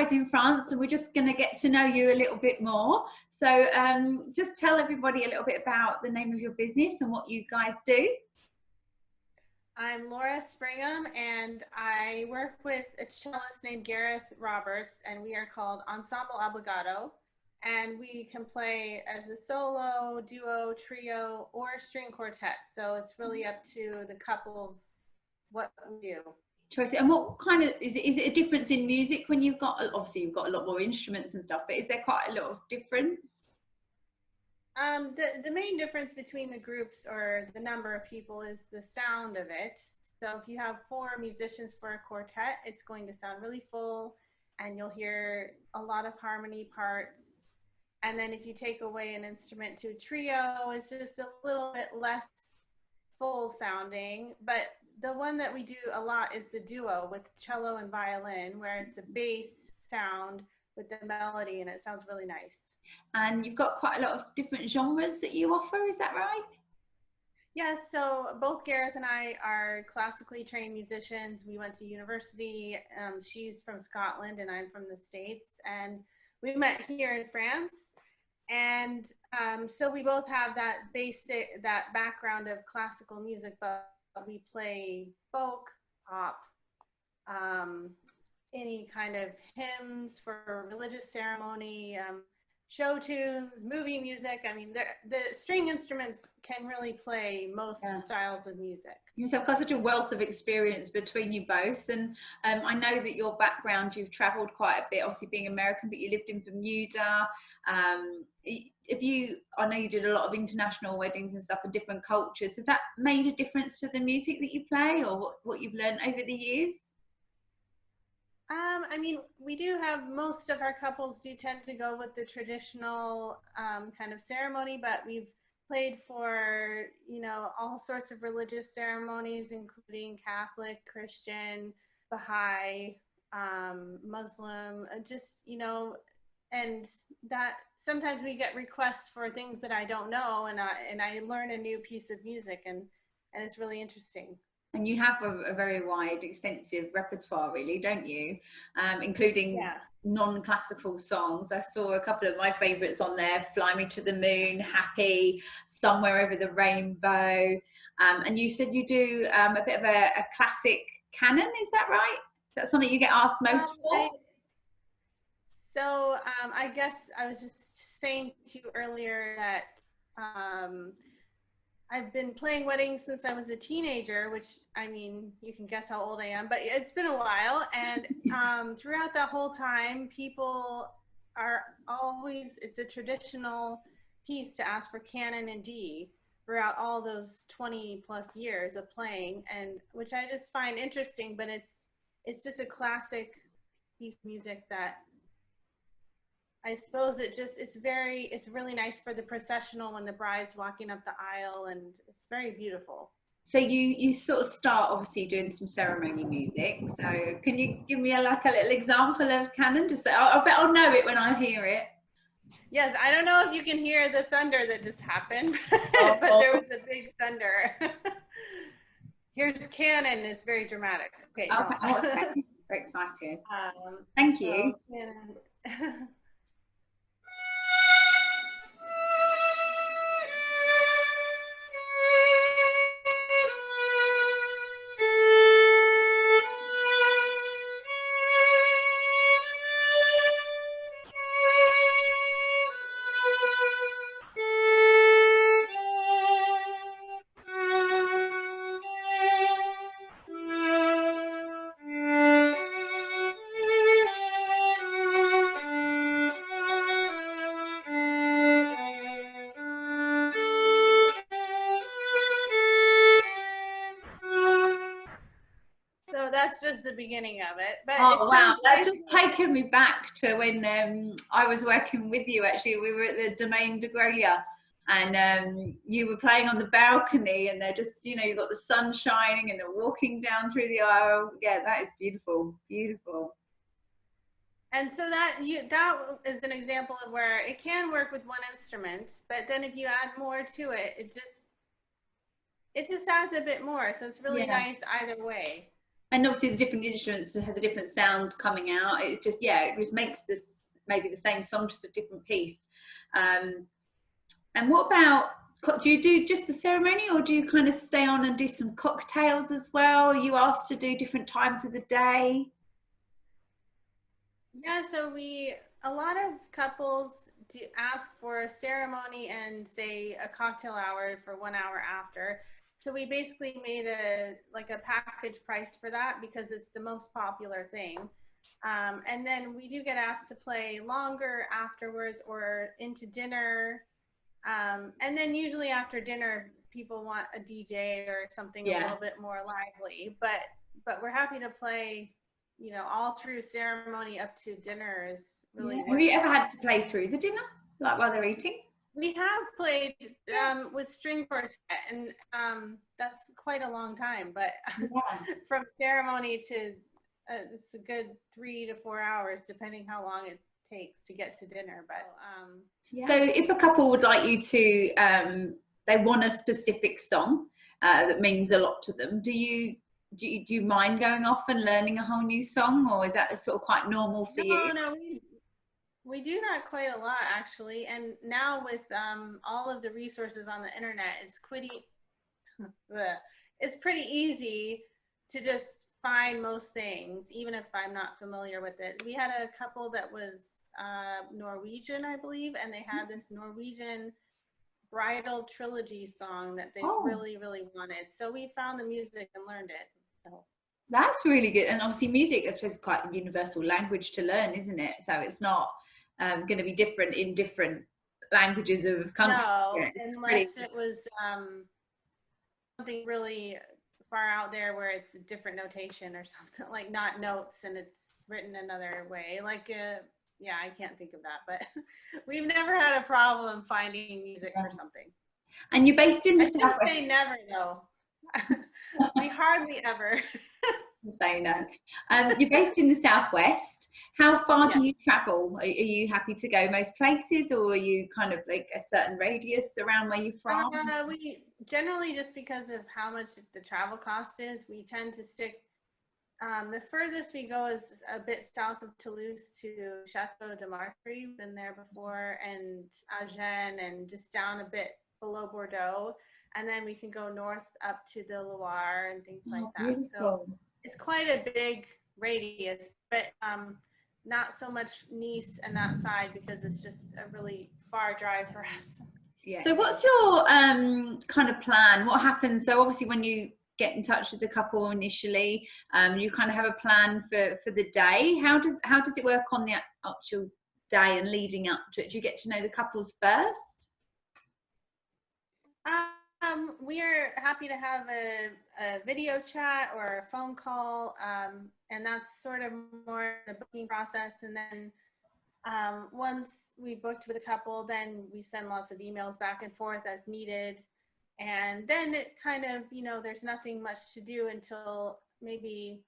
Brides in France, and we're just going to get to know you a little bit more. So just tell everybody a little bit about the name of your business and what you guys do. I'm Laura Springham, and I work with a cellist named Gareth Roberts, and we are called Ensemble Obbligato. And we can play as a solo, duo, trio, or string quartet. So it's really up to the couples what we do. Choice. And what kind of is it a difference in music when you've got, obviously you've got a lot more instruments and stuff, but is there quite a lot of difference? The main difference between the groups or the number of people is the sound of it. So if you have 4 musicians for a quartet, it's going to sound really full, and you'll hear a lot of harmony parts. And then if you take away an instrument to a trio, it's just a little bit less full sounding. But the one that we do a lot is the duo with cello and violin, where it's a bass sound with the melody, and it sounds really nice. And you've got quite a lot of different genres that you offer, is that right? Yes, so both Gareth and I are classically trained musicians. We went to university. She's from Scotland and I'm from the States, and we met here in France. And so we both have that background of classical music, but we play folk, pop, any kind of hymns for religious ceremony, show tunes, movie music. I mean, the string instruments can really play most styles of music. You've got such a wealth of experience between you both, and I know that your background, you've travelled quite a bit, obviously being American, but you lived in Bermuda. I know you did a lot of international weddings and stuff in different cultures. Has that made a difference to the music that you play, or what you've learned over the years? I mean, we do have, most of our couples do tend to go with the traditional kind of ceremony, but we've played for, all sorts of religious ceremonies, including Catholic, Christian, Baha'i, Muslim, just, and that sometimes we get requests for things that I don't know, and I learn a new piece of music, and it's really interesting. And you have a very wide, extensive repertoire, really, don't you? Including non-classical songs. I saw a couple of my favourites on there: "Fly Me to the Moon," "Happy," "Somewhere Over the Rainbow." And you said you do a bit of a classic canon, is that right? Is that something you get asked most for? So I guess I was just saying to you earlier that I've been playing weddings since I was a teenager, which, I mean, you can guess how old I am, but it's been a while. And throughout that whole time, people are always, it's a traditional piece to ask for canon and D throughout all those 20 plus years of playing, and which I just find interesting, but it's just a classic piece of music that I suppose it's really nice for the processional when the bride's walking up the aisle, and it's very beautiful. So you sort of start obviously doing some ceremony music. So can you give me a little example of canon? Just I bet I'll know it when I hear it. Yes, I don't know if you can hear the thunder that just happened, but there was a big thunder. Here's canon. It's very dramatic. Okay. Okay. Very excited. Thank you. That's just the beginning of it. But wow, that's just taken me back to when I was working with you. Actually, we were at the Domaine de Grelier, and you were playing on the balcony, and they're just, you've got the sun shining, and they're walking down through the aisle. Yeah, that is beautiful, beautiful. And so that is an example of where it can work with one instrument, but then if you add more to it, it just adds a bit more. So it's really nice either way. And obviously the different instruments have the different sounds coming out. It's just, yeah, it just makes this maybe the same song, just a different piece. And what about, do you do just the ceremony, or do you kind of stay on and do some cocktails as well? Are you asked to do different times of the day? Yeah, so a lot of couples do ask for a ceremony and say a cocktail hour for 1 hour after. So we basically made a package price for that because it's the most popular thing. And then we do get asked to play longer afterwards or into dinner. And then usually after dinner, people want a DJ or something a little bit more lively. But we're happy to play, all through ceremony up to dinner is really. Have you ever had to play through the dinner, like while they're eating? We have played with string quartet, and that's quite a long time. But from ceremony to it's a good 3 to 4 hours, depending how long it takes to get to dinner. But so if a couple would like you to, they want a specific song that means a lot to them, do you mind going off and learning a whole new song, or is that sort of quite normal for you? No, we do that quite a lot, actually. And now with all of the resources on the internet, it's pretty easy to just find most things, even if I'm not familiar with it. We had a couple that was Norwegian, I believe, and they had this Norwegian bridal trilogy song that they really, really wanted. So we found the music and learned it. So. That's really good. And obviously music, I suppose, is quite a universal language to learn, isn't it? So it's not going to be different in different languages of countries. No, unless it was something really far out there where it's a different notation or something, like not notes and it's written another way. Like, I can't think of that, but we've never had a problem finding music for something. And you're based in the Southwest. I say never, though. We hardly ever. So no. You're based in the Southwest. How far do you travel? Are you happy to go most places, or are you kind of like a certain radius around where you're from? We generally, just because of how much the travel cost is, we tend to stick. The furthest we go is a bit south of Toulouse to Chateau de Marquerie. We've been there before, and Agen, and just down a bit below Bordeaux. And then we can go north up to the Loire and things like that. Beautiful. So it's quite a big radius, but not so much Nice and that side because it's just a really far drive for us. Yeah. So what's your kind of plan? What happens? So obviously when you get in touch with the couple initially, you kind of have a plan for the day. How does it work on the actual day and leading up to it? Do you get to know the couples first? We are happy to have a video chat or a phone call, and that's sort of more the booking process. And then once we booked with a couple, then we send lots of emails back and forth as needed. And then it kind of, there's nothing much to do until maybe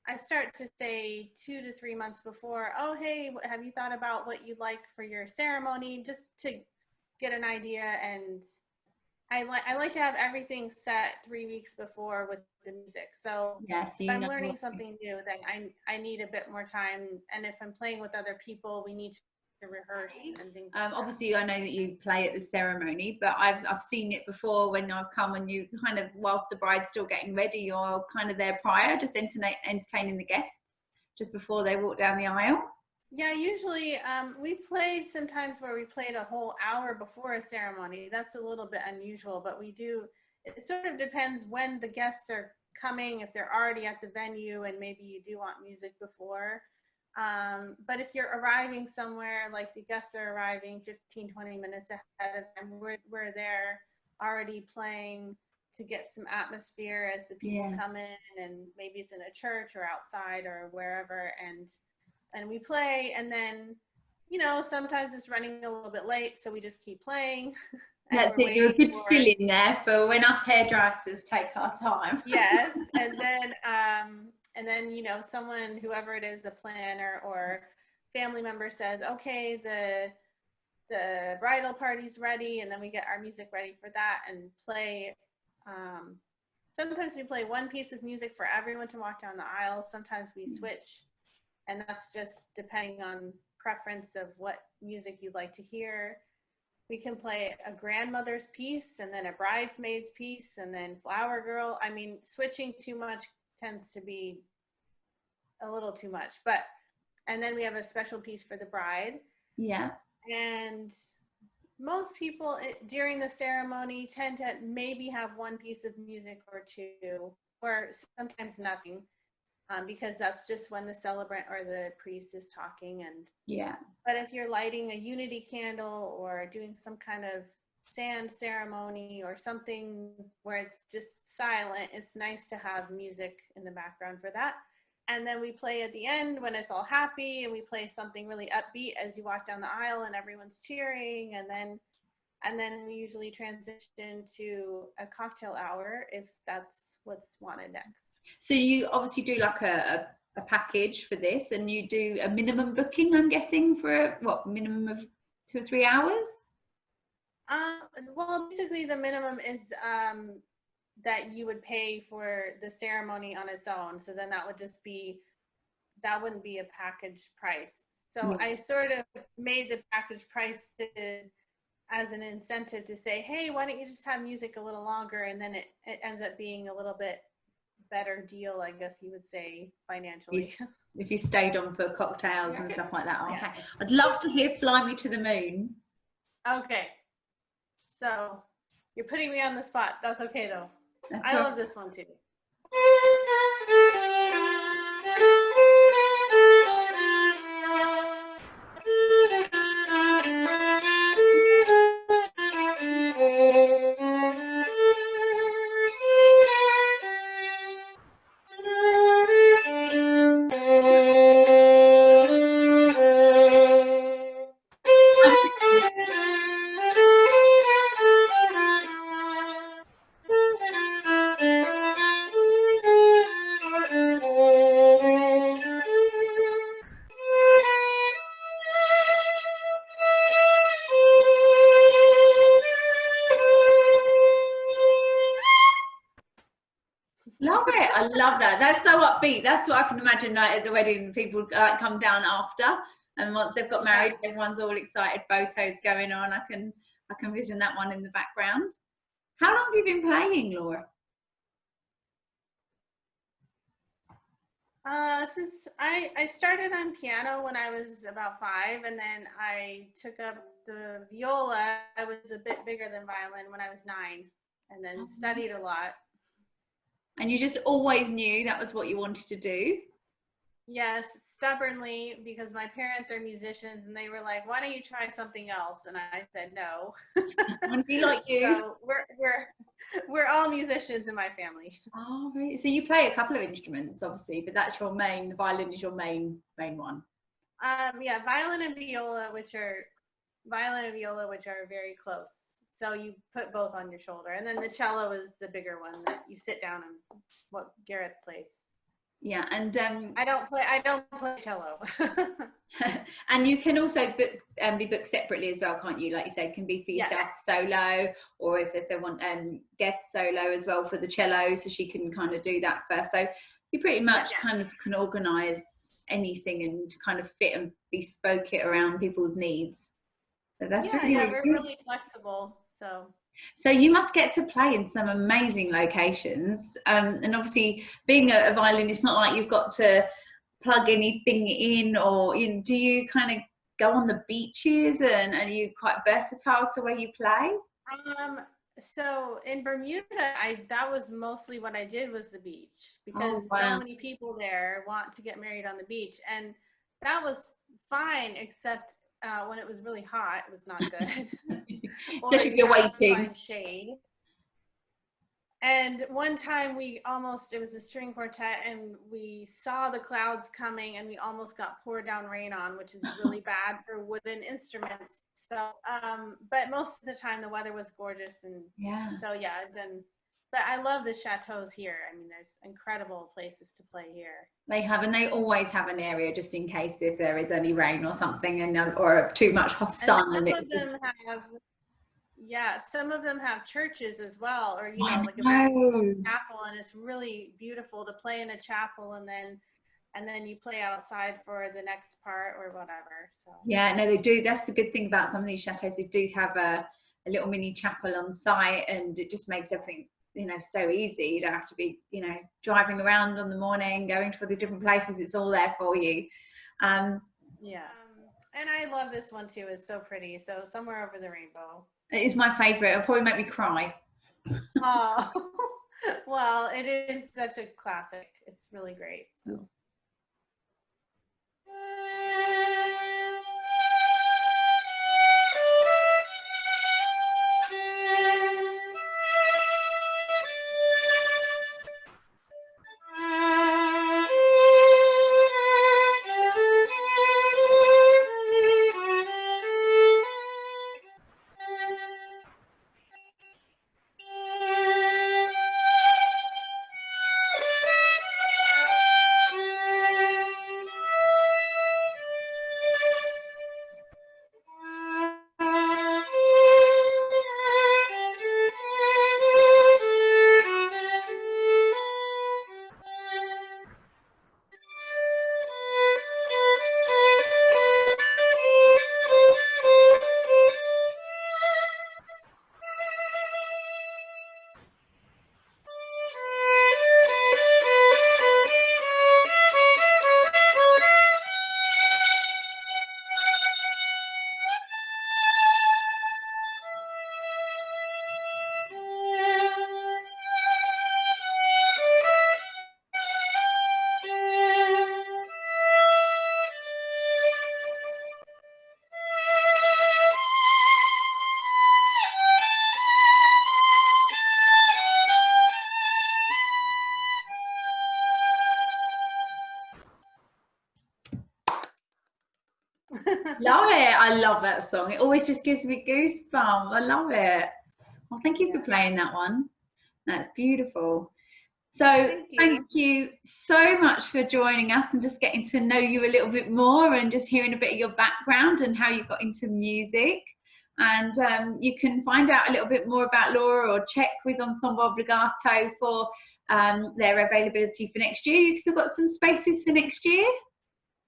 I start to say 2 to 3 months before, oh, hey, have you thought about what you'd like for your ceremony? Just to get an idea. And I like to have everything set 3 weeks before with the music. So if I'm learning something new, then I need a bit more time. And if I'm playing with other people, we need to rehearse and things. Obviously, I know that you play at the ceremony, but I've seen it before when I've come and you kind of, whilst the bride's still getting ready, you're kind of there prior, just entertaining the guests just before they walk down the aisle. Yeah, usually we played sometimes where we played a whole hour before a ceremony. That's a little bit unusual, but we do. It sort of depends when the guests are coming, if they're already at the venue and maybe you do want music before. But if you're arriving somewhere, like the guests are arriving 15, 20 minutes ahead of time, we're there already playing to get some atmosphere as the people come in, and maybe it's in a church or outside or wherever, and we play, and then, sometimes it's running a little bit late, so we just keep playing. That's it, you're a good fill-in there for when us hairdressers take our time. Yes, and then, someone, whoever it is, the planner or family member says, okay, the bridal party's ready, and then we get our music ready for that and play sometimes we play one piece of music for everyone to walk down the aisle. Sometimes we switch, and that's just depending on preference of what music you'd like to hear. We can play a grandmother's piece and then a bridesmaid's piece and then flower girl. I mean, switching too much tends to be a little too much, and then we have a special piece for the bride. Yeah. And most people during the ceremony tend to maybe have one piece of music or two, or sometimes nothing, because that's just when the celebrant or the priest is talking. And yeah. But if you're lighting a unity candle or doing some kind of sand ceremony or something where it's just silent, it's nice to have music in the background for that. And then we play at the end when it's all happy, and we play something really upbeat as you walk down the aisle and everyone's cheering. And then we usually transition to a cocktail hour if that's what's wanted next. So you obviously do like a package for this, and you do a minimum booking, I'm guessing, for what, minimum of 2 or 3 hours? Well, basically the minimum is that you would pay for the ceremony on its own. So then that wouldn't be a package price. So I sort of made the package price as an incentive to say, hey, why don't you just have music a little longer? And then it ends up being a little bit better deal, I guess you would say, financially. If you stayed on for cocktails and stuff like that. Okay. Yeah. I'd love to hear Fly Me to the Moon. Okay. So you're putting me on the spot. That's okay though. I love this one too. Love it. I love that. That's so upbeat. That's what I can imagine, like at the wedding, people come down after, and once they've got married, everyone's all excited, photos going on. I can vision that one in the background. How long have you been playing, Laura? Since I started on piano when I was about 5, and then I took up the viola. I was a bit bigger than violin when I was 9, and then studied a lot. And you just always knew that was what you wanted to do? Yes, stubbornly, because my parents are musicians, and they were like, why don't you try something else? And I said no. I want to be like you. So we're all musicians in my family. Oh, really? So you play a couple of instruments, obviously, but that's your main, the violin is your main one. Yeah, violin and viola, which are very close. So you put both on your shoulder. And then the cello is the bigger one that you sit down and what Gareth plays. Yeah, and I don't play cello. And you can also be booked separately as well, can't you? Like you said, can be for yourself solo, or if they want guest solo as well for the cello, so she can kind of do that first. So you pretty much kind of can organise anything and kind of fit and bespoke it around people's needs. So that's really we're really flexible. So you must get to play in some amazing locations, and obviously being a violinist, it's not like you've got to plug anything in, or do you kind of go on the beaches, and are you quite versatile to where you play? So in Bermuda, that was mostly what I did, was the beach, because so many people there want to get married on the beach, and that was fine, except when it was really hot, it was not good. Especially if you're waiting. Shade. And one time it was a string quartet, and we saw the clouds coming, and we almost got poured down rain on, which is really bad for wooden instruments. So, but most of the time the weather was gorgeous, and so I've done. But I love the chateaus here. I mean, there's incredible places to play here. They have, and they always have an area just in case if there is any rain or something, or too much hot sun. And some of them have, Yeah, some of them have churches as well, or you know, like a very small chapel, and it's really beautiful to play in a chapel, and then you play outside for the next part or whatever. So yeah, no, they do. That's the good thing about some of these chateaus. They do have a little mini chapel on site, and it just makes everything, you know, so easy. You don't have to be, you know, driving around in the morning, going to all these different places. It's all there for you. Yeah. And I love this one too. It's so pretty. So Somewhere Over the Rainbow. It is my favorite. It'll probably make me cry. Oh, well, it is such a classic. It's really great. So. Love it. I love that song. It always just gives me goosebumps. I love it. Well, thank you for playing that one. That's beautiful. So thank you so much for joining us and just getting to know you a little bit more and just hearing a bit of your background and how you got into music. And you can find out a little bit more about Laura or check with Ensemble Obbligato for their availability for next year. You've still got some spaces for next year?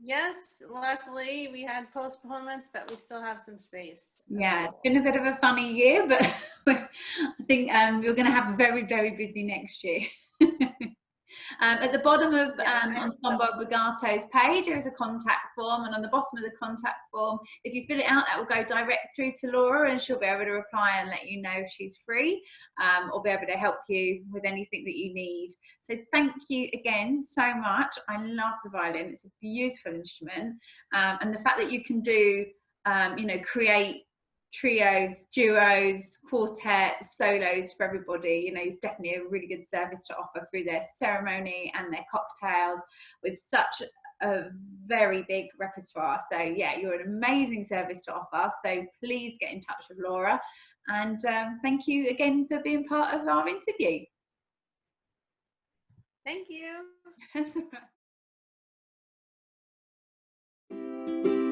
Yes, luckily we had postponements, but we still have some space. Yeah, it's been a bit of a funny year, but I think we're going to have a very, very busy next year. At the bottom of Ensemble Obbligato's page, there is a contact form, and on the bottom of the contact form, if you fill it out, that will go direct through to Laura, and she'll be able to reply and let you know if she's free, or be able to help you with anything that you need. So thank you again so much. I love the violin. It's a beautiful instrument, and the fact that you can do, you know, create trios, duos, quartets, solos for everybody, you know, it's definitely a really good service to offer through their ceremony and their cocktails with such a very big repertoire. So yeah, you're an amazing service to offer. So please get in touch with Laura, and thank you again for being part of our interview. Thank you. That's all right.